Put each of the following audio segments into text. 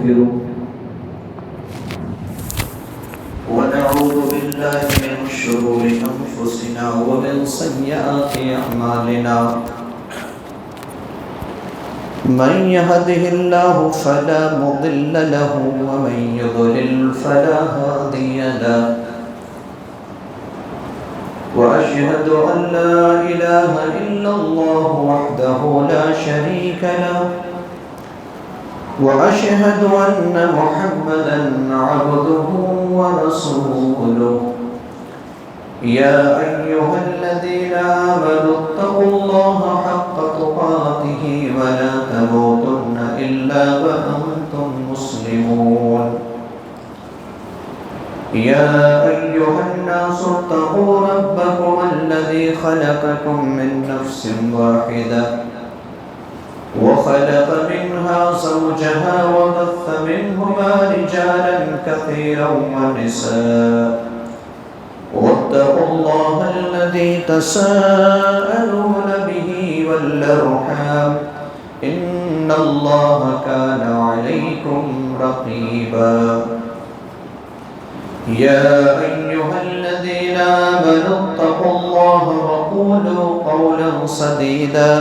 ونستغفره ونعوذ بالله من شرور أنفسنا ومن سيئات أعمالنا من يهده الله فلا مضل له ومن يضلل فلا هادي له وأشهد أن لا إله إلا الله وحده لا شريك له وأشهد أن محمدًا عبده ورسوله يا أيها الذين آمنوا اتقوا الله حق تقاته ولا تموتن إلا وأنتم مسلمون يا أيها الناس اتقوا ربكم الذي خلقكم من نفس واحدة وخلق منها زوجها وبث منهما رجالا كثيرا ونساء واتقوا الله الذي تساءلون به والأرحام إن الله كان عليكم رقيبا يا أيها الذين آمنوا اتقوا الله وقولوا قولا سديدا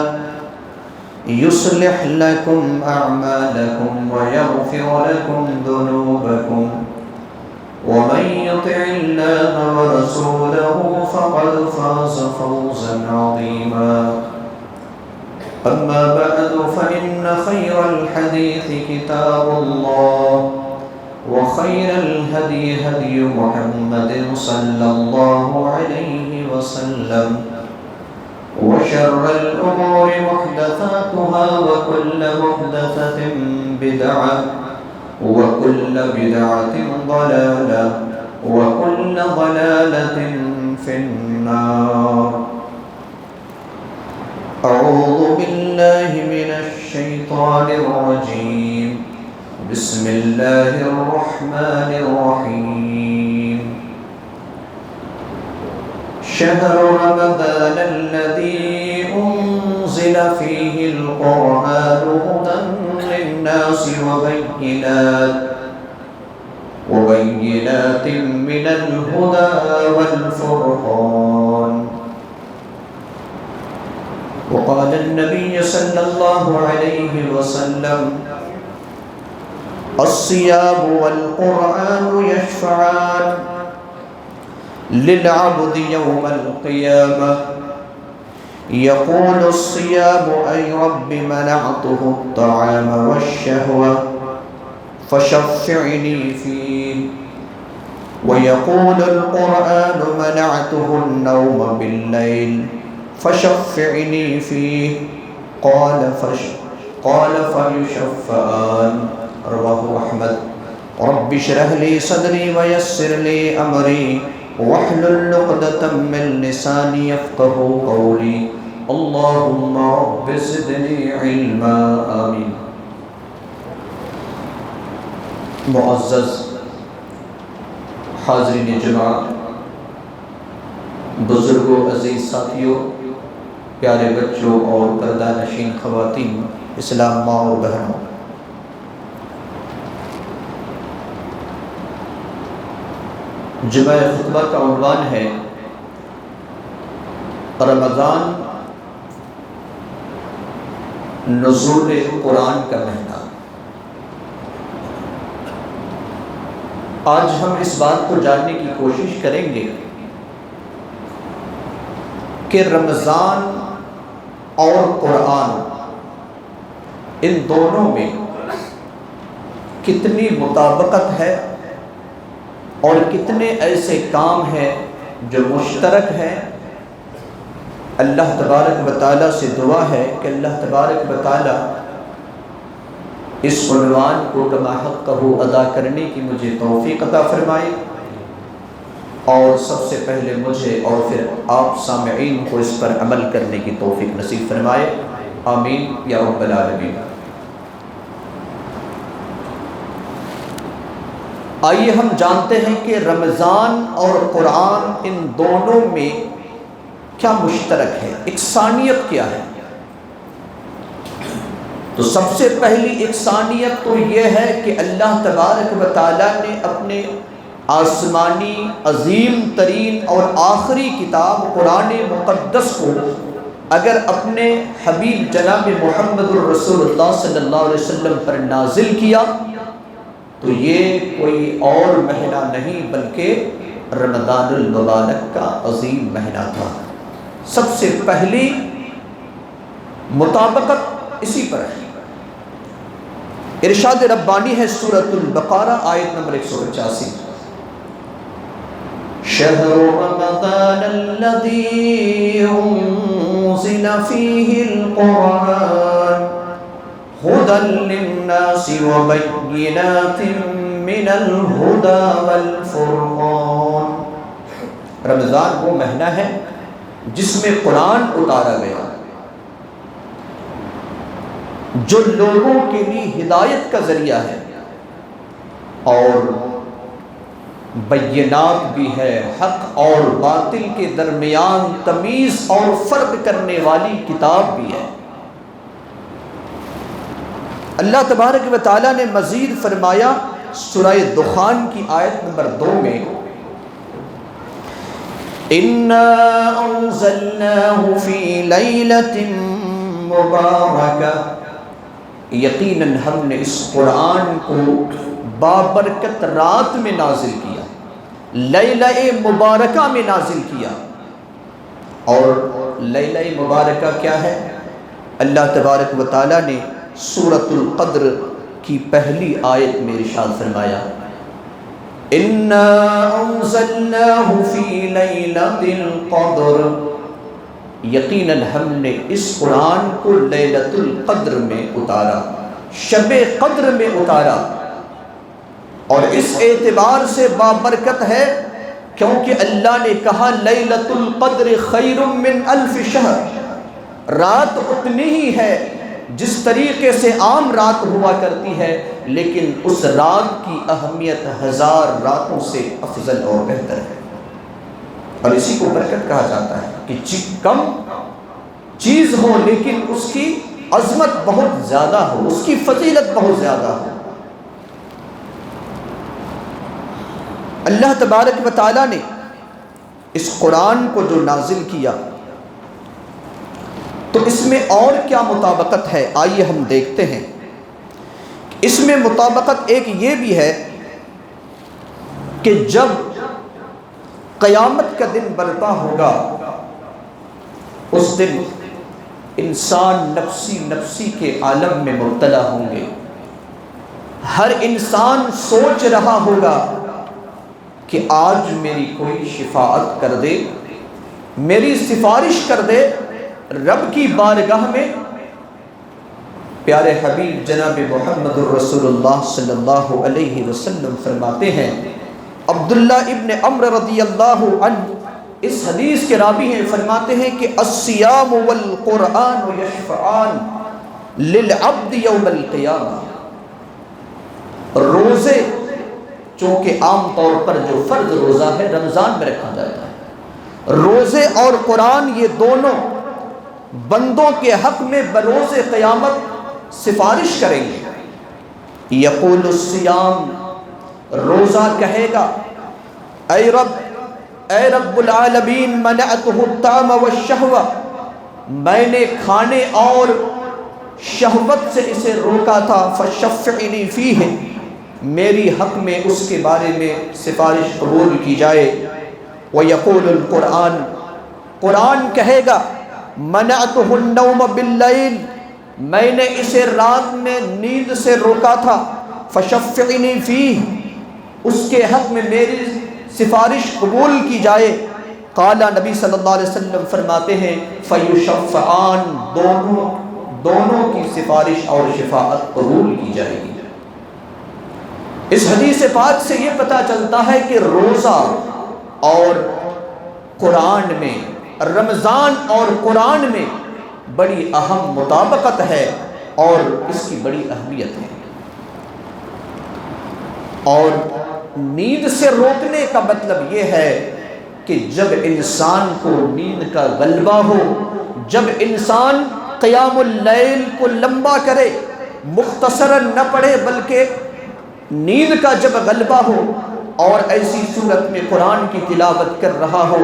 يصلح لكم أعمالكم ويغفر لكم ذنوبكم ومن يطع الله ورسوله فقد فاز فوزا عظيما أما بعد فإن خير الحديث كتاب الله وخير الهدي هدي محمد صلى الله عليه وسلم وشر الأمور محدثاتها وكل محدثة بدعة وكل بدعة ضلالة وكل ضلالة في النار أعوذ بالله من الشيطان الرجيم بسم الله الرحمن الرحيم شهر رمضان الذي أنزل فيه القرآن هدى للناس وبينات من الهدى والفرقان وقال النبي صلى الله عليه وسلم الصيام والقرآن يشفعان للعبد يوم القيامة يقول الصيام أي رب منعته الطعام والشهوة فشفعني فيه ويقول القرآن منعته النوم بالليل فشفعني فيه قال فيشفعان رواه أحمد رب اشرح لي صدري ويسر لي أمري واحلل عقدة من لساني يفقهوا قولي اللهم رب زدني علما آمين. معزز حاضرین جماعت، بزرگوں، عزیز ساتھیوں، پیارے بچوں اور پردہ نشین خواتین، اسلام ماں اور بہنوں، جمعہ خطبہ کا عنوان ہے رمضان نزول قرآن کا مہینہ۔ آج ہم اس بات کو جاننے کی کوشش کریں گے کہ رمضان اور قرآن ان دونوں میں کتنی مطابقت ہے اور کتنے ایسے کام ہیں جو مشترک ہیں۔ اللہ تبارک و تعالیٰ سے دعا ہے کہ اللہ تبارک و تعالیٰ اس عنوان کو کما حقہ ادا کرنے کی مجھے توفیق عطا فرمائے، اور سب سے پہلے مجھے اور پھر آپ سامعین کو اس پر عمل کرنے کی توفیق نصیب فرمائے، آمین یا رب العالمین۔ آئیے ہم جانتے ہیں کہ رمضان اور قرآن ان دونوں میں کیا مشترک ہے، یکسانیت کیا ہے۔ تو سب سے پہلی یکسانیت تو یہ ہے کہ اللہ تبارک و تعالیٰ نے اپنے آسمانی عظیم ترین اور آخری کتاب قرآن مقدس کو اگر اپنے حبیب جناب محمد الرسول اللہ صلی اللہ علیہ وسلم پر نازل کیا تو یہ کوئی اور مہینہ نہیں بلکہ رمضان المبارک کا عظیم مہینہ تھا۔ سب سے پہلی مطابقت اسی پر ہے۔ ارشاد ربانی ہے سورۃ البقرہ آیت نمبر 185، شہر رمضان الذی انزل فیہ القرآن ہدی للناس وبینات من الہدی والفرقان۔ رمضان وہ مہینہ ہے جس میں قرآن اتارا گیا جو لوگوں کے لیے ہدایت کا ذریعہ ہے اور بینات بھی ہے، حق اور باطل کے درمیان تمیز اور فرق کرنے والی کتاب بھی ہے۔ اللہ تبارک و تعالیٰ نے مزید فرمایا سورہ دخان کی آیت نمبر 2 میں، اِنَّا أَنزَلْنَاهُ فِي لَيْلَةٍ مُبَارَكَةٍ، یقیناً ہم نے اس قرآن کو بابرکت رات میں نازل کیا، لیلہ مبارکہ میں نازل کیا۔ اور لیلہ مبارکہ کیا ہے؟ اللہ تبارک و تعالیٰ نے سورۃ القدر کی پہلی آیت میں ارشاد فرمایا، اِنَّا أَنزَلْنَاهُ فِي لَيْلَةِ الْقَدْرِ، یقیناً ہم نے اس قرآن کو لیلۃ القدر میں اتارا، شب قدر میں اتارا۔ اور اس اعتبار سے بابرکت ہے کیونکہ اللہ نے کہا لیلۃ القدر خیر من الف شہر، رات اتنی ہی ہے جس طریقے سے عام رات ہوا کرتی ہے، لیکن اس رات کی اہمیت 1000 راتوں سے افضل اور بہتر ہے۔ اور اسی کو برکت کہا جاتا ہے کہ کم چیز ہو لیکن اس کی عظمت بہت زیادہ ہو، اس کی فضیلت بہت زیادہ ہو۔ اللہ تبارک و تعالیٰ نے اس قرآن کو جو نازل کیا تو اس میں اور کیا مطابقت ہے، آئیے ہم دیکھتے ہیں۔ اس میں مطابقت ایک یہ بھی ہے کہ جب قیامت کا دن برپا ہوگا اس دن انسان نفسی نفسی کے عالم میں مبتلا ہوں گے۔ ہر انسان سوچ رہا ہوگا کہ آج میری کوئی شفاعت کر دے، میری سفارش کر دے رب کی بارگاہ میں۔ پیارے حبیب جناب محمد الرسول اللہ صلی اللہ علیہ وسلم فرماتے ہیں، عبداللہ ابن عمر رضی اللہ عنہ اس حدیث کے راوی ہیں، فرماتے ہیں کہ الصیام والقرآن یشفعان للعبد یوم القیامہ، روزے چونکہ عام طور پر جو فرض روزہ ہے رمضان میں رکھا جاتا ہے، روزے اور قرآن یہ دونوں بندوں کے حق میں بروز قیامت سفارش کریں گے۔ یقول الصیام، روزہ کہے گا اے رب العالمین منعتہ الطعام والشہوہ، میں نے کھانے اور شہوت سے اسے روکا تھا، فشفعنی فیہ، میری حق میں اس کے بارے میں سفارش قبول کی جائے۔ ویقول القرآن، قرآن کہے گا منعتہ النوم باللیل، میں نے اسے رات میں نیند سے روکا تھا، فشفعنی فیہ، اس کے حق میں میری سفارش قبول کی جائے۔ قال، نبی صلی اللہ علیہ وسلم فرماتے ہیں فیشفعان، دونوں کی سفارش اور شفاعت قبول کی جائے گی۔ اس حدیث پاک سے یہ پتہ چلتا ہے کہ روزہ اور قرآن میں، رمضان اور قرآن میں بڑی اہم مطابقت ہے اور اس کی بڑی اہمیت ہے۔ اور نیند سے روکنے کا مطلب یہ ہے کہ جب انسان کو نیند کا غلبہ ہو، جب انسان قیام اللیل کو لمبا کرے، مختصراً نہ پڑھے بلکہ نیند کا جب غلبہ ہو اور ایسی صورت میں قرآن کی تلاوت کر رہا ہو،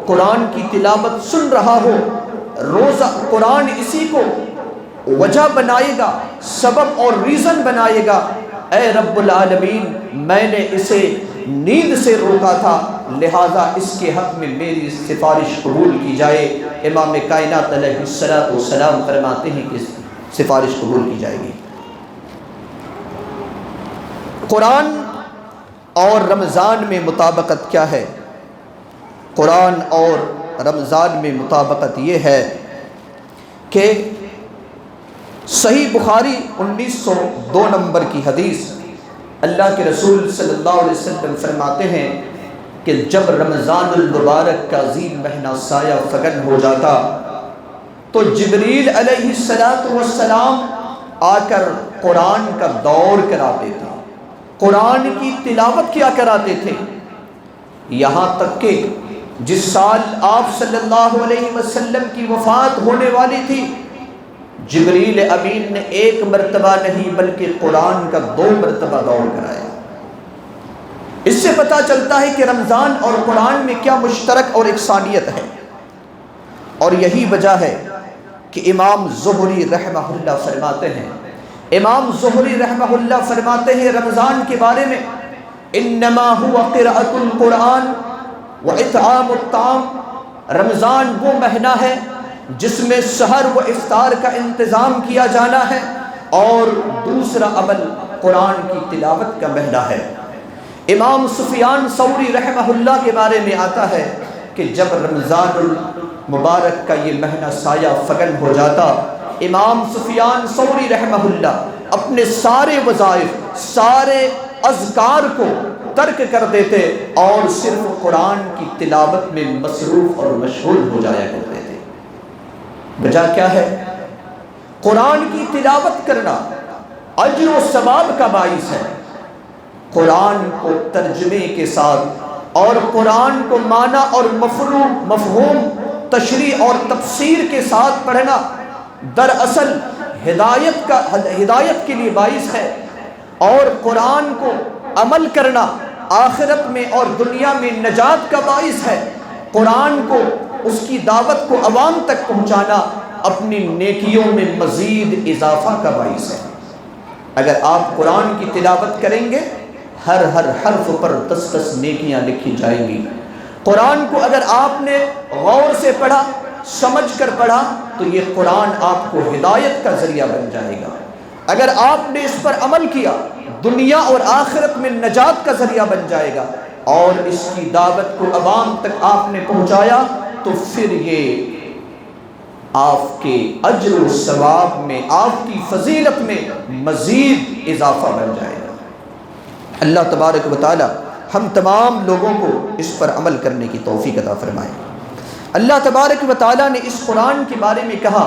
قرآن کی تلاوت سن رہا ہو، روزہ قرآن اسی کو وجہ بنائے گا، سبب اور ریزن بنائے گا، اے رب العالمین میں نے اسے نیند سے روکا تھا، لہٰذا اس کے حق میں میری سفارش قبول کی جائے۔ امام کائنات علیہ السلام فرماتے ہیں کہ سفارش قبول کی جائے گی۔ قرآن اور رمضان میں مطابقت کیا ہے؟ قرآن اور رمضان میں مطابقت یہ ہے کہ صحیح بخاری 1902 نمبر کی حدیث، اللہ کے رسول صلی اللہ علیہ وسلم فرماتے ہیں کہ جب رمضان المبارک کا عظیم مہینہ سایہ فگن ہو جاتا تو جبریل علیہ السلام آ کر قرآن کا دور کراتے تھے، قرآن کی تلاوت کیا کراتے تھے، یہاں تک کہ جس سال آپ صلی اللہ علیہ وسلم کی وفات ہونے والی تھی، جبریل امین نے ایک مرتبہ نہیں بلکہ قرآن کا 2 مرتبہ دور کرایا۔ اس سے پتہ چلتا ہے کہ رمضان اور قرآن میں کیا مشترک اور یکسانیت ہے، اور یہی وجہ ہے کہ امام زہری رحمہ اللہ فرماتے ہیں، امام زہری رحمہ اللہ فرماتے ہیں رمضان کے بارے میں، انما هو قراءۃ القرآن واطعام الطعام، رمضان وہ مہینہ ہے جس میں سحر و افطار کا انتظام کیا جانا ہے، اور دوسرا عمل قرآن کی تلاوت کا مہینہ ہے۔ امام سفیان ثوری رحمہ اللہ کے بارے میں آتا ہے کہ جب رمضان المبارک کا یہ مہینہ سایہ فگن ہو جاتا، امام سفیان ثوری رحمہ اللہ اپنے سارے وظائف، سارے اذکار کو ترک کر دیتے اور صرف قرآن کی تلاوت میں مصروف اور مشغول ہو جایا کرتے تھے۔ وجہ کیا ہے؟ قرآن کی تلاوت کرنا اجر و ثواب کا باعث ہے، قرآن کو ترجمے کے ساتھ اور قرآن کو معنی اور مفہوم، تشریح اور تفسیر کے ساتھ پڑھنا دراصل ہدایت کے لیے باعث ہے، اور قرآن کو عمل کرنا آخرت میں اور دنیا میں نجات کا باعث ہے، قرآن کو اس کی دعوت کو عوام تک پہنچانا اپنی نیکیوں میں مزید اضافہ کا باعث ہے۔ اگر آپ قرآن کی تلاوت کریں گے ہر حرف پر 10 نیکیاں لکھی جائیں گی۔ قرآن کو اگر آپ نے غور سے پڑھا، سمجھ کر پڑھا، تو یہ قرآن آپ کو ہدایت کا ذریعہ بن جائے گا۔ اگر آپ نے اس پر عمل کیا، دنیا اور آخرت میں نجات کا ذریعہ بن جائے گا، اور اس کی دعوت کو عوام تک آپ نے پہنچایا تو پھر یہ آپ کے اجر و ثواب میں، آپ کی فضیلت میں مزید اضافہ بن جائے گا۔ اللہ تبارک و تعالی ہم تمام لوگوں کو اس پر عمل کرنے کی توفیق عطا فرمائے۔ اللہ تبارک و تعالی نے اس قرآن کے بارے میں کہا،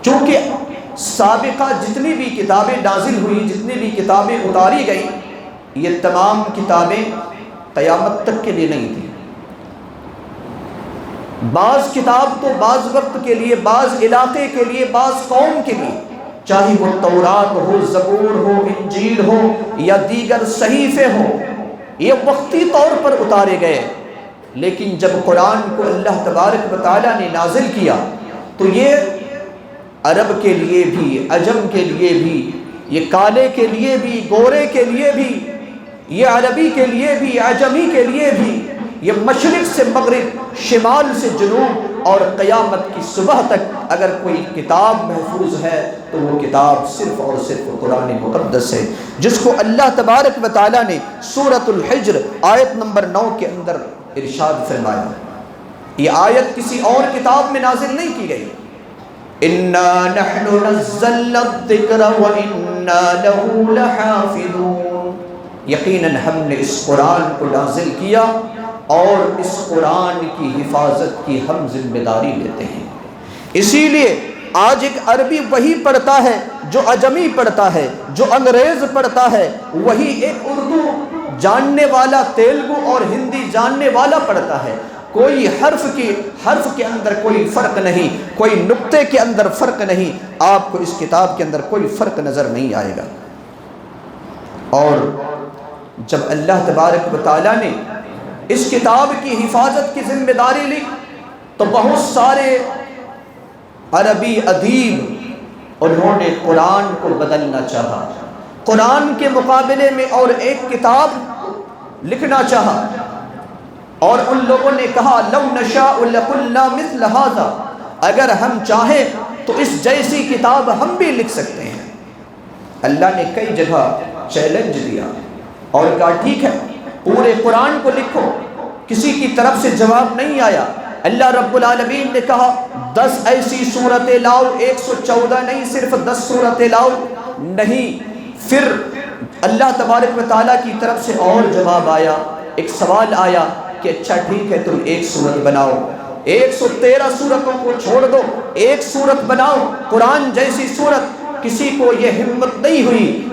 چونکہ سابقہ جتنی بھی کتابیں نازل ہوئی، جتنی بھی کتابیں اتاری گئیں، یہ تمام کتابیں قیامت تک کے لیے نہیں تھیں۔ بعض کتاب تو بعض وقت کے لیے، بعض علاقے کے لیے، بعض قوم کے لیے، چاہے وہ تورات ہو، زبور ہو، انجیل ہو یا دیگر صحیفے ہوں، یہ وقتی طور پر اتارے گئے، لیکن جب قرآن کو اللہ تبارک و تعالیٰ نے نازل کیا تو یہ عرب کے لیے بھی، عجم کے لیے بھی، یہ کالے کے لیے بھی، گورے کے لیے بھی، یہ عربی کے لیے بھی، عجمی کے لیے بھی، یہ مشرق سے مغرب، شمال سے جنوب اور قیامت کی صبح تک اگر کوئی کتاب محفوظ ہے تو وہ کتاب صرف اور صرف قرآن مقدس ہے، جس کو اللہ تبارک و تعالیٰ نے سورۃ الحجر آیت نمبر 9 کے اندر ارشاد فرمایا۔ یہ آیت کسی اور کتاب میں نازل نہیں کی گئی۔ اِنَّا نَحْنُ نَزَّلْنَا الذِّكْرَ وَإِنَّا لَهُ لَحَافِظُونَ، یقیناً ہم نے اس قرآن کو نازل کیا اور اس قرآن کی حفاظت کی ہم ذمہ داری لیتے ہیں۔ اسی لیے آج ایک عربی وہی پڑھتا ہے جو عجمی پڑھتا ہے، جو انگریز پڑھتا ہے، وہی ایک اردو جاننے والا، تیلگو اور ہندی جاننے والا پڑھتا ہے۔ کوئی حرف کے اندر کوئی فرق نہیں، کوئی نقطے کے اندر فرق نہیں، آپ کو اس کتاب کے اندر کوئی فرق نظر نہیں آئے گا۔ اور جب اللہ تبارک و تعالیٰ نے اس کتاب کی حفاظت کی ذمہ داری لی تو بہت سارے عربی ادیب انہوں نے قرآن کو بدلنا چاہا، قرآن کے مقابلے میں اور ایک کتاب لکھنا چاہا، اور ان لوگوں نے کہا لو نشاء لقلنا مثل ھذا، اگر ہم چاہیں تو اس جیسی کتاب ہم بھی لکھ سکتے ہیں۔ اللہ نے کئی جگہ چیلنج دیا اور کہا ٹھیک ہے پورے قرآن کو لکھو، کسی کی طرف سے جواب نہیں آیا۔ اللہ رب العالمین نے کہا 10 ایسی صورتیں لاؤ، 114 نہیں صرف 10 صورتیں لاؤ، نہیں۔ پھر اللہ تبارک و تعالیٰ کی طرف سے اور جواب آیا، ایک سوال آیا کہ اچھا ٹھیک ہے تم ایک صورت بناؤ، 113 صورتوں کو چھوڑ دو، ایک صورت بناؤ قرآن جیسی صورت۔ کسی کو یہ ہمت نہیں ہوئی،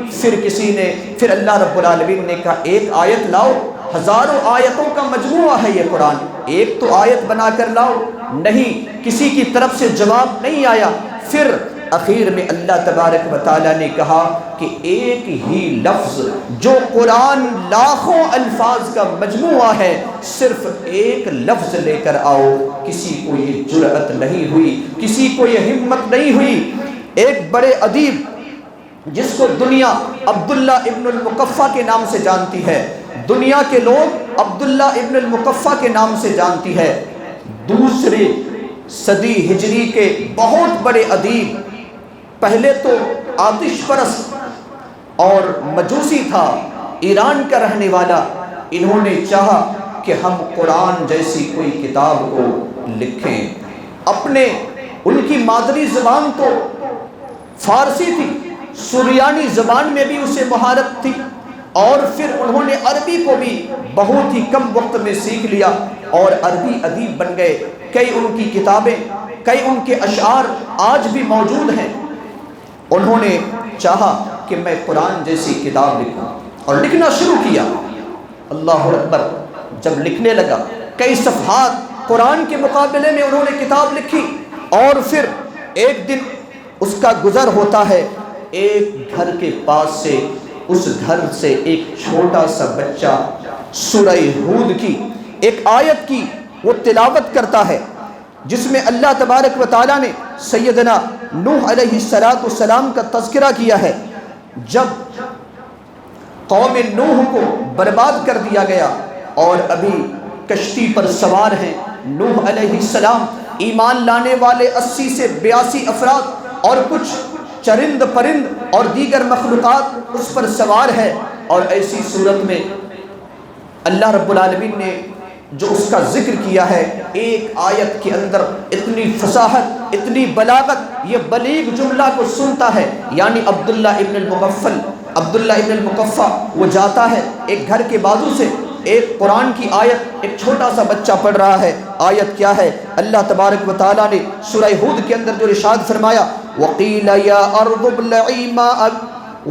پھر اللہ رب العالمین نے کہا ایک آیت لاؤ، ہزاروں آیتوں کا مجموعہ ہے یہ قرآن، ایک تو آیت بنا کر لاؤ، نہیں، کسی کی طرف سے جواب نہیں آیا۔ پھر اخیر میں اللہ تبارک و تعالیٰ نے کہا کہ ایک ہی لفظ جو قرآن لاکھوں الفاظ کا مجموعہ ہے، صرف ایک لفظ لے کر آؤ۔ کسی کو یہ جرأت نہیں ہوئی، کسی کو یہ ہمت نہیں ہوئی۔ ایک بڑے ادیب جس کو دنیا عبداللہ ابن المقفع کے نام سے جانتی ہے، دنیا کے لوگ عبداللہ ابن المقفع کے نام سے جانتی ہے، دوسری صدی ہجری کے بہت بڑے ادیب، پہلے تو آتش پرست اور مجوسی تھا، ایران کا رہنے والا، انہوں نے چاہا کہ ہم قرآن جیسی کوئی کتاب کو لکھیں۔ ان کی مادری زبان تو فارسی تھی، سریانی زبان میں بھی اسے مہارت تھی، اور پھر انہوں نے عربی کو بھی بہت ہی کم وقت میں سیکھ لیا اور عربی ادیب بن گئے۔ کئی ان کی کتابیں، کئی ان کے اشعار آج بھی موجود ہیں۔ انہوں نے چاہا کہ میں قرآن جیسی کتاب لکھوں اور لکھنا شروع کیا۔ اللہ اکبر، جب لکھنے لگا کئی صفحات قرآن کے مقابلے میں انہوں نے کتاب لکھی، اور پھر ایک دن اس کا گزر ہوتا ہے، ایک گھر کے پاس سے، اس گھر سے ایک چھوٹا سا بچہ سورہ ہود کی ایک آیت کی وہ تلاوت کرتا ہے، جس میں اللہ تبارک و تعالیٰ نے سیدنا نوح علیہ السلام کا تذکرہ کیا ہے۔ جب قوم نوح کو برباد کر دیا گیا اور ابھی کشتی پر سوار ہیں نوح علیہ السلام، ایمان لانے والے 80 سے 82 افراد اور کچھ چرند پرند اور دیگر مخلوقات اس پر سوار ہے، اور ایسی صورت میں اللہ رب العالمین نے جو اس کا ذکر کیا ہے، ایک آیت کے اندر اتنی فصاحت، اتنی بلاغت، یہ بلیغ جملہ کو سنتا ہے، یعنی عبداللہ ابن المقفع وہ جاتا ہے ایک گھر کے بازو سے، ایک قرآن کی آیت ایک چھوٹا سا بچہ پڑھ رہا ہے۔ آیت کیا ہے؟ اللہ تبارک و تعالیٰ نے سورہ ہود کے اندر جو ارشاد فرمایا، وَقِيلَ يَا أَرْضُ ابْلَعِي مَاءَكِ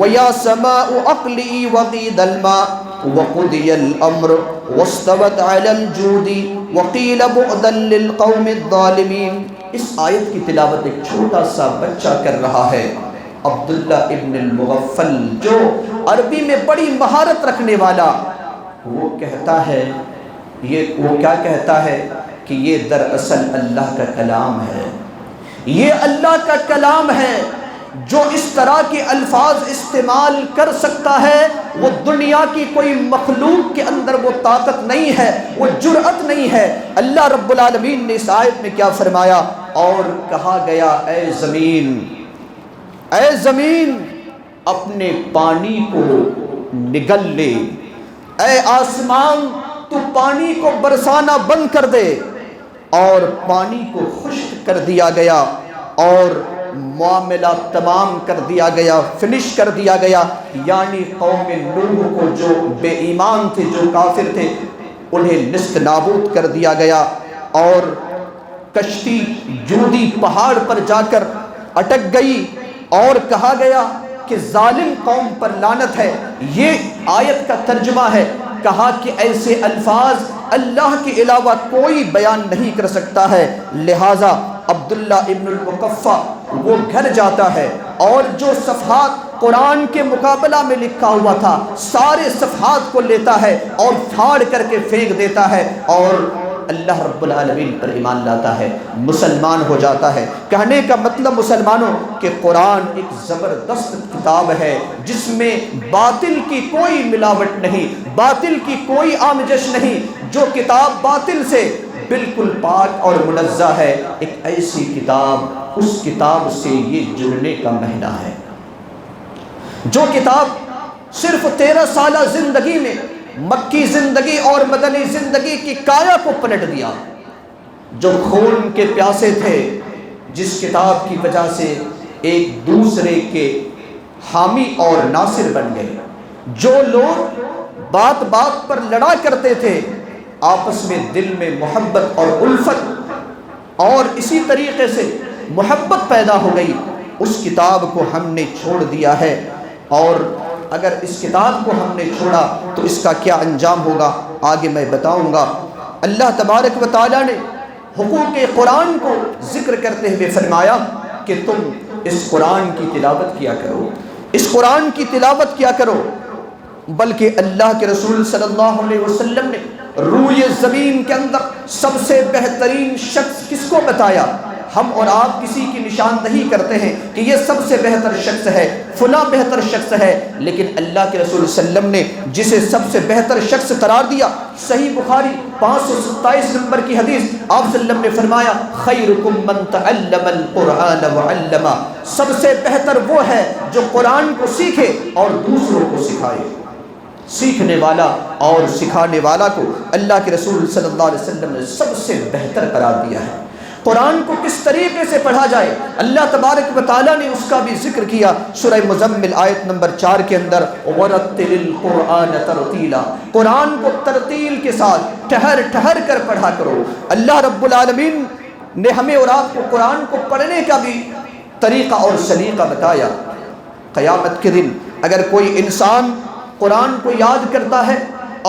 وَيَا سَمَاءُ أَقْلِعِي وَغِيضَ الْمَاءُ وَقُضِيَ الْأَمْرُ وَاسْتَوَتْ عَلَى الْجُودِ وَقِيلَ بُعْدًا لِلْقَوْمِ الظَّالِمِينَ۔ اس آیت کی تلاوت ایک چھوٹا سا بچہ کر رہا ہے، عبداللہ ابن المغفل، جو عربی میں بڑی مہارت رکھنے والا، وہ کہتا ہے، وہ کیا کہتا ہے کہ یہ دراصل اللہ کا کلام ہے، یہ اللہ کا کلام ہے۔ جو اس طرح کے الفاظ استعمال کر سکتا ہے، وہ دنیا کی کوئی مخلوق کے اندر وہ طاقت نہیں ہے، وہ جرأت نہیں ہے۔ اللہ رب العالمین نے اس آیت میں کیا فرمایا؟ اور کہا گیا اے زمین اپنے پانی کو نگل لے، اے آسمان تو پانی کو برسانا بند کر دے، اور پانی کو خشک کر دیا گیا اور معاملہ تمام کر دیا گیا، فنش کر دیا گیا، یعنی قوم نوح کو جو بے ایمان تھے، جو کافر تھے، انہیں نیست نابود کر دیا گیا، اور کشتی جودی پہاڑ پر جا کر اٹک گئی، اور کہا گیا کہ ظالم قوم پر لعنت ہے۔ یہ آیت کا ترجمہ ہے۔ کہا کہ ایسے الفاظ اللہ کے علاوہ کوئی بیان نہیں کر سکتا ہے۔ لہٰذا عبداللہ ابن المقفع وہ گھر جاتا ہے اور جو صفحات قرآن کے مقابلہ میں لکھا ہوا تھا سارے صفحات کو لیتا ہے اور پھاڑ کر کے پھینک دیتا ہے اور اللہ رب العالمین پر ایمان لاتا ہے، مسلمان ہو جاتا ہے۔ کہنے کا مطلب مسلمانوں کہ قرآن ایک زبردست کتاب ہے جس میں باطل کی کوئی ملاوٹ نہیں، باطل کی کوئی آمیزش نہیں۔ جو کتاب باطل سے بالکل پاک اور منزہ ہے، ایک ایسی کتاب، اس کتاب سے یہ جڑنے کا مہینہ ہے۔ جو کتاب صرف 13 سالہ زندگی میں مکی زندگی اور مدنی زندگی کی کایا کو پلٹ دیا، جو خون کے پیاسے تھے، جس کتاب کی وجہ سے ایک دوسرے کے حامی اور ناصر بن گئے، جو لوگ بات بات پر لڑا کرتے تھے، آپس میں دل میں محبت اور الفت اور اسی طریقے سے محبت پیدا ہو گئی۔ اس کتاب کو ہم نے چھوڑ دیا ہے، اور اگر اس کتاب کو ہم نے چھوڑا تو اس کا کیا انجام ہوگا آگے میں بتاؤں گا۔ اللہ تبارک و تعالیٰ نے حقوق قرآن کو ذکر کرتے ہوئے فرمایا کہ تم اس قرآن کی تلاوت کیا کرو، اس قرآن کی تلاوت کیا کرو۔ بلکہ اللہ کے رسول صلی اللہ علیہ وسلم نے روئے زمین کے اندر سب سے بہترین شخص کس کو بتایا؟ ہم اور آپ کسی کی نشاندہی کرتے ہیں کہ یہ سب سے بہتر شخص ہے، فلاں بہتر شخص ہے، لیکن اللہ کے رسول صلی اللہ علیہ وسلم نے جسے سب سے بہتر شخص قرار دیا، صحیح بخاری 527 نمبر کی حدیث، آپ صلی اللہ علیہ وسلم نے فرمایا خیرکم من تعلم القرآن وعلمہ، سب سے بہتر وہ ہے جو قرآن کو سیکھے اور دوسروں کو سکھائے۔ سیکھنے والا اور سکھانے والا کو اللہ کے رسول صلی اللہ علیہ وسلم نے سب سے بہتر قرار دیا ہے۔ قرآن کو کس طریقے سے پڑھا جائے اللہ تبارک و تعالیٰ نے اس کا بھی ذکر کیا سورہ مزمل آیت نمبر 4 کے اندر، وَرَتِّلِ الْقُرْآنَ تَرْتِيلًا، قرآن کو ترتیل کے ساتھ ٹھہر ٹھہر کر پڑھا کرو۔ اللہ رب العالمین نے ہمیں اور آپ کو قرآن کو پڑھنے کا بھی طریقہ اور سلیقہ بتایا۔ قیامت کے دن اگر کوئی انسان قرآن کو یاد کرتا ہے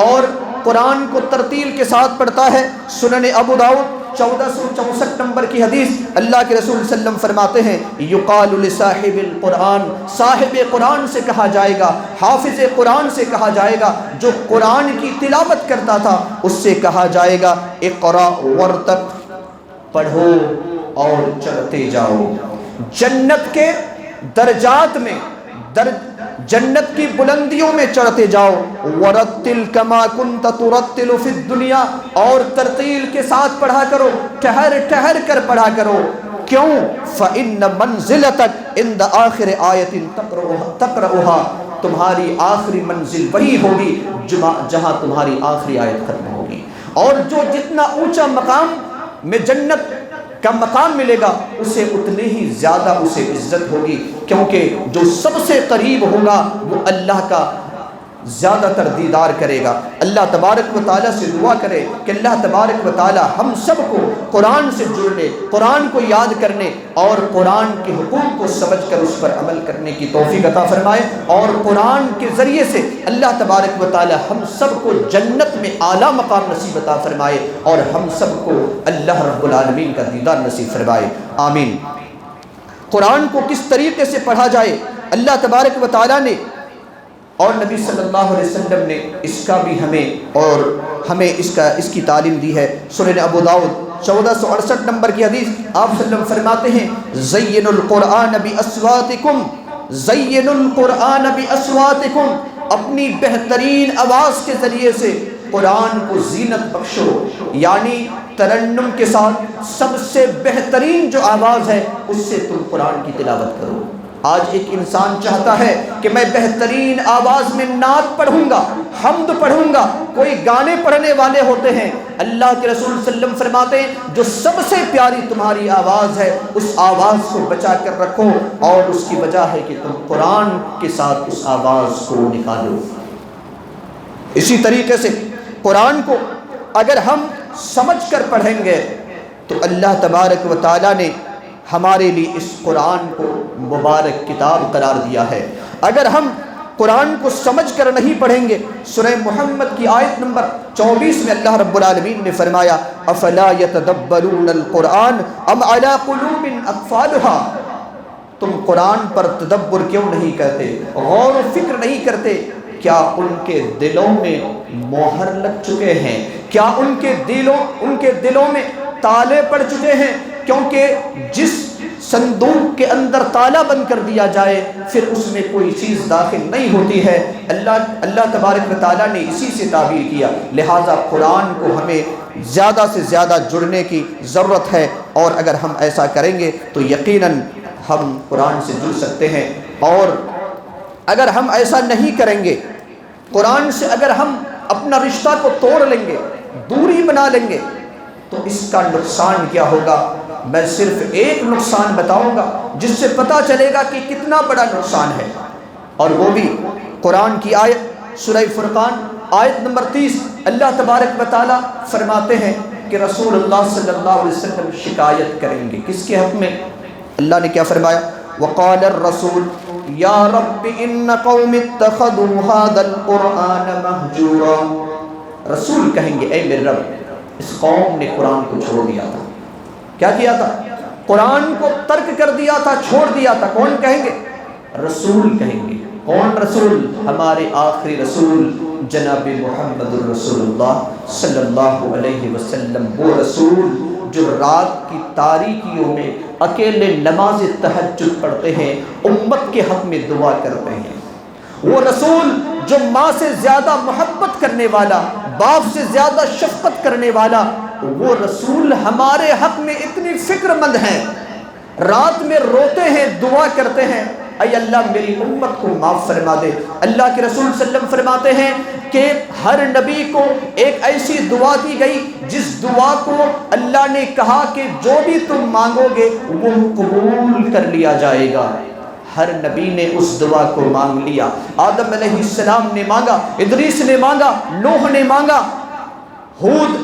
اور قرآن کو ترتیل کے ساتھ پڑھتا ہے، سنن ابو داؤد 1464 نمبر کی حدیث، اللہ کے رسول صلی اللہ علیہ وسلم فرماتے ہیں یقال لصاحب القرآن، صاحب قرآن سے کہا جائے گا، حافظ قرآن سے کہا جائے گا، جو قرآن کی تلاوت کرتا تھا اس سے کہا جائے گا اقرا ورتق، پڑھو اور چڑھتے جاؤ، جنت کے درجات میں جنت کی بلندیوں میں چڑھتے جاؤ۔ ورتل کما کنت ترتل فی الدنیا، اور ترتیل کے ساتھ پڑھا کرو، ٹھہر ٹھہر کر پڑھا کرو۔ کیوں؟ فإن منزلتک عند آخر آیت تقرأها، تمہاری آخری منزل وہی ہوگی جہاں تمہاری آخری آیت ختم ہوگی، اور جو جتنا اونچا مقام میں جنت کا مقام ملے گا اسے اتنے ہی زیادہ اسے عزت ہوگی، کیونکہ جو سب سے قریب ہوگا وہ اللہ کا زیادہ تر دیدار کرے گا۔ اللہ تبارک و تعالیٰ سے دعا کرے کہ اللہ تبارک و تعالیٰ ہم سب کو قرآن سے جڑنے، قرآن کو یاد کرنے اور قرآن کے حقوق کو سمجھ کر اس پر عمل کرنے کی توفیق عطا فرمائے، اور قرآن کے ذریعے سے اللہ تبارک و تعالیٰ ہم سب کو جنت میں اعلیٰ مقام نصیب عطا فرمائے، اور ہم سب کو اللہ رب العالمین کا دیدار نصیب فرمائے، آمین۔ قرآن کو کس طریقے سے پڑھا جائے اللہ تبارک و تعالیٰ نے اور نبی صلی اللہ علیہ وسلم نے اس کا بھی ہمیں اس کی تعلیم دی ہے۔ سنن ابو داؤد 1468 نمبر کی حدیث، آپ صلی اللہ علیہ وسلم فرماتے ہیں زینوا القرآن باصواتکم، زینوا القرآن باصواتکم، اپنی بہترین آواز کے ذریعے سے قرآن کو زینت بخشو، یعنی ترنم کے ساتھ سب سے بہترین جو آواز ہے اس سے تم قرآن کی تلاوت کرو۔ آج ایک انسان چاہتا ہے کہ میں بہترین آواز میں نعت پڑھوں گا، حمد پڑھوں گا، کوئی گانے پڑھنے والے ہوتے ہیں، اللہ کے رسول صلی اللہ علیہ وسلم فرماتے ہیں جو سب سے پیاری تمہاری آواز ہے اس آواز کو بچا کر رکھو، اور اس کی وجہ ہے کہ تم قرآن کے ساتھ اس آواز کو نکالو۔ اسی طریقے سے قرآن کو اگر ہم سمجھ کر پڑھیں گے تو اللہ تبارک و تعالیٰ نے ہمارے لیے اس قرآن کو مبارک کتاب قرار دیا ہے۔ اگر ہم قرآن کو سمجھ کر نہیں پڑھیں گے۔ سورہ محمد کی آیت نمبر 24 میں اللہ رب العالمین نے فرمایا افلا یتدبرون القرآن ام علی قلوب اقفالها، تم قرآن پر تدبر کیوں نہیں کرتے، غور و فکر نہیں کرتے؟ کیا ان کے دلوں میں مہر لگ چکے ہیں؟ کیا ان کے دلوں میں تالے پڑ چکے ہیں؟ کیونکہ جس صندوق کے اندر تالا بند کر دیا جائے پھر اس میں کوئی چیز داخل نہیں ہوتی ہے۔ اللہ تبارک و تعالیٰ نے اسی سے تعبیر کیا، لہٰذا قرآن کو ہمیں زیادہ سے زیادہ جڑنے کی ضرورت ہے، اور اگر ہم ایسا کریں گے تو یقیناً ہم قرآن سے جڑ سکتے ہیں۔ اور اگر ہم ایسا نہیں کریں گے، قرآن سے اگر ہم اپنا رشتہ کو توڑ لیں گے، دوری بنا لیں گے، تو اس کا نقصان کیا ہوگا؟ میں صرف ایک نقصان بتاؤں گا جس سے پتہ چلے گا کہ کتنا بڑا نقصان ہے، اور وہ بھی قرآن کی آیت سورہ فرقان آیت نمبر 30 اللہ تبارک و تعالیٰ فرماتے ہیں کہ رسول اللہ صلی اللہ علیہ وسلم شکایت کریں گے کس کے حق میں؟ اللہ نے کیا فرمایا؟ وقال الرسول یا رب ان قوم اتخذوا هذا القرآن مہجورا، رسول کہیں گے اے میرے رب اس قوم نے قرآن کو چھوڑ دیا تھا۔ کیا کیا تھا؟ قرآن کو ترک کر دیا تھا، چھوڑ دیا تھا۔ کون کہیں گے؟ رسول کہیں گے۔ کون رسول؟ ہمارے آخری رسول جناب محمد الرسول اللہ صلی اللہ علیہ وسلم، وہ رسول جو رات کی تاریکیوں میں اکیلے نماز تہجد پڑھتے ہیں، امت کے حق میں دعا کرتے ہیں، وہ رسول جو ماں سے زیادہ محبت کرنے والا، باپ سے زیادہ شفقت کرنے والا، وہ رسول ہمارے حق میں اتنی فکر مند ہیں، رات میں روتے ہیں، دعا کرتے ہیں اے اللہ میری امت کو معاف فرما دے۔ اللہ کے رسول صلی اللہ علیہ وسلم فرماتے ہیں کہ ہر نبی کو ایک ایسی دعا دی گئی جس دعا کو اللہ نے کہا کہ جو بھی تم مانگو گے وہ قبول کر لیا جائے گا۔ ہر نبی نے اس دعا کو مانگ لیا۔ آدم علیہ السلام نے مانگا، ادریس نے مانگا، نوح نے مانگا، ہود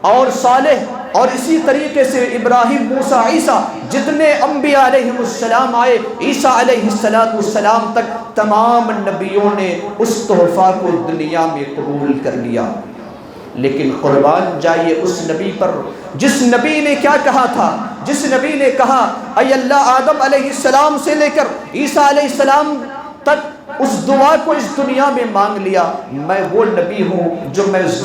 اور صالح، اور اسی طریقے سے ابراہیم، موسیٰ، عیسیٰ، جتنے انبیاء علیہ السلام آئے، عیسیٰ علیہ السلام تک تمام نبیوں نے اس تحفہ کو دنیا میں قبول کر لیا۔ لیکن قربان جائیے اس نبی پر جس نبی نے کیا کہا تھا، جس نبی نے کہا اے اللہ آدم علیہ السلام سے لے کر عیسیٰ علیہ السلام تک اس دعا کو اس دنیا میں مانگ لیا، میں وہ نبی ہوں جو میں اس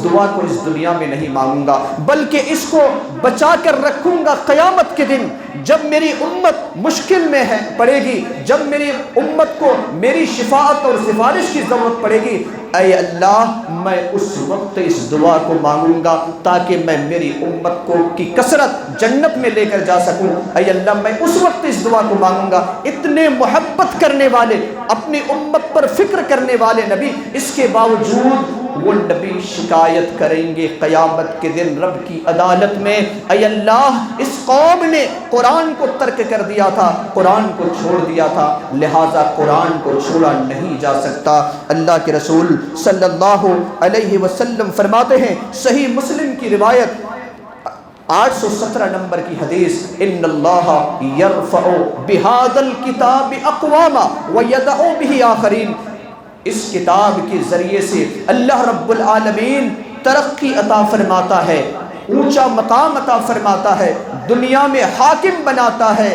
دعا کو اس دنیا میں نہیں مانگوں گا، بلکہ اس کو بچا کر رکھوں گا قیامت کے دن جب میری امت مشکل میں پڑے گی، جب میری امت کو میری شفاعت اور سفارش کی ضرورت پڑے گی، اے اللہ میں اس وقت اس دعا کو مانگوں گا تاکہ میں میری امت کو کی کثرت جنت میں لے کر جا سکوں۔ اے اللہ میں اس وقت اس دعا کو مانگوں گا۔ اتنے محبت کرنے والے، اپنی امت پر فکر کرنے والے نبی، اس کے باوجود وہ نبی شکایت کریں گے قیامت کے دن رب کی عدالت میں، اے اللہ اس قوم نے قرآن کو ترک کر دیا تھا، قرآن کو چھوڑ دیا تھا، لہٰذا قرآن کو چھوڑا نہیں جا سکتا۔ اللہ کے رسول صلی اللہ علیہ وسلم فرماتے ہیں، صحیح مسلم کی روایت 817 نمبر کی حدیث، ان اللہ یرفع بہذا الکتاب اقواما ویدع بہ آخرین، اس کتاب کے ذریعے سے اللہ رب العالمین ترقی عطا فرماتا ہے، اونچا مقام عطا فرماتا ہے، دنیا میں حاکم بناتا ہے،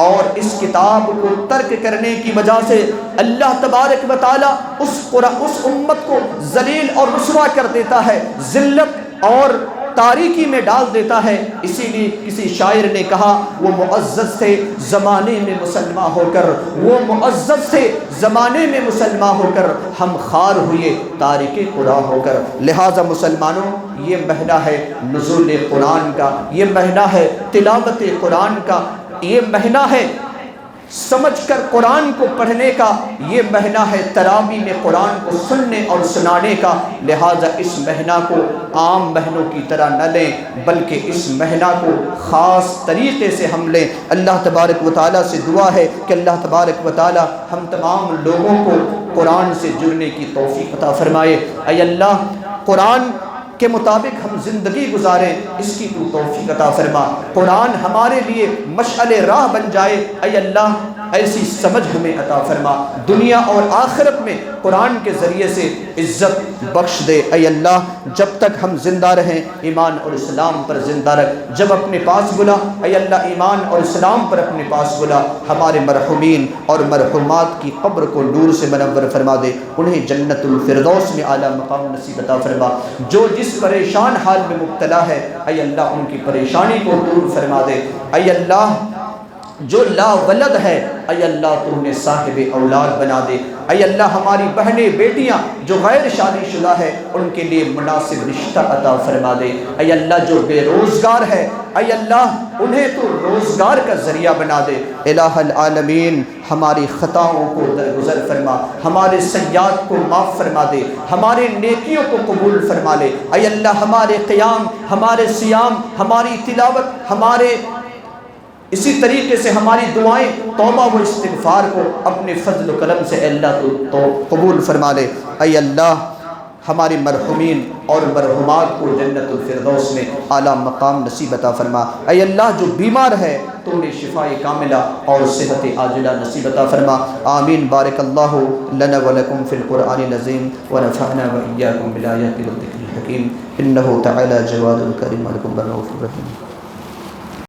اور اس کتاب کو ترک کرنے کی وجہ سے اللہ تبارک و تعالیٰ اس امت کو ذلیل اور رسوا کر دیتا ہے، ذلت اور تاریکی میں ڈال دیتا ہے۔ اسی لیے کسی شاعر نے کہا وہ معزز تھے زمانے میں مسلمان ہو کر، وہ معزز تھے زمانے میں مسلمان ہو کر، ہم خار ہوئے تارک قرآن ہو کر۔ لہٰذا مسلمانوں یہ مہینہ ہے نزول قرآن کا، یہ مہینہ ہے تلاوت قرآن کا، یہ مہینہ ہے سمجھ کر قرآن کو پڑھنے کا، یہ مہینہ ہے تراویح میں قرآن کو سننے اور سنانے کا۔ لہٰذا اس مہینہ کو عام مہینوں کی طرح نہ لیں بلکہ اس مہینہ کو خاص طریقے سے ہم لیں۔ اللہ تبارک و تعالیٰ سے دعا ہے کہ اللہ تبارک و تعالیٰ ہم تمام لوگوں کو قرآن سے جڑنے کی توفیق عطا فرمائے۔ اے اللہ قرآن کے مطابق ہم زندگی گزاریں، اس کی تو توفیق عطا فرما، قرآن ہمارے لیے مشعل راہ بن جائے۔ اے اللہ ایسی سمجھ ہمیں عطا فرما، دنیا اور آخرت میں قرآن کے ذریعے سے عزت بخش دے۔ اے اللہ جب تک ہم زندہ رہیں ایمان اور اسلام پر زندہ رکھ، جب اپنے پاس بلا اے اللہ ایمان اور اسلام پر اپنے پاس بلا، ہمارے مرحومین اور مرحومات کی قبر کو نور سے منور فرما دے، انہیں جنت الفردوس میں اعلیٰ مقام نصیب عطا فرما۔ جو جس پریشان حال میں مبتلا ہے اے اللہ ان کی پریشانی کو دور فرما دے۔ اے اللہ جو لا ولد ہے اے اللہ تو انہیں صاحب اولاد بنا دے۔ اے اللہ ہماری بہنیں بیٹیاں جو غیر شادی شدہ ہے ان کے لیے مناسب رشتہ عطا فرما دے۔ اے اللہ جو بے روزگار ہے اے اللہ انہیں تو روزگار کا ذریعہ بنا دے۔ الہ العالمین ہماری خطاؤں کو درگزر فرما، ہمارے سیئات کو معاف فرما دے، ہمارے نیکیوں کو قبول فرما لے۔ اے اللہ ہمارے قیام، ہمارے صیام، ہماری تلاوت، ہمارے اسی طریقے سے ہماری دعائیں، توبہ و استغفار کو اپنے فضل و کرم سے اللہ تو قبول فرما لے۔ اے اللہ ہمارے مرحومین اور مرحومات کو جنت الفردوس میں اعلیٰ مقام نصیب عطا فرما۔ اے اللہ جو بیمار ہے تو انہیں شفاء کاملہ اور صحت عاجلہ نصیب عطا فرما۔ آمین۔ بارک اللہ لنا ولکم فی القرآن العظیم ونفعنا وإیاکم بالآیات والذکر الحکیم، انہ تعالی جواد کریم ولکم بالرؤوف الرحیم۔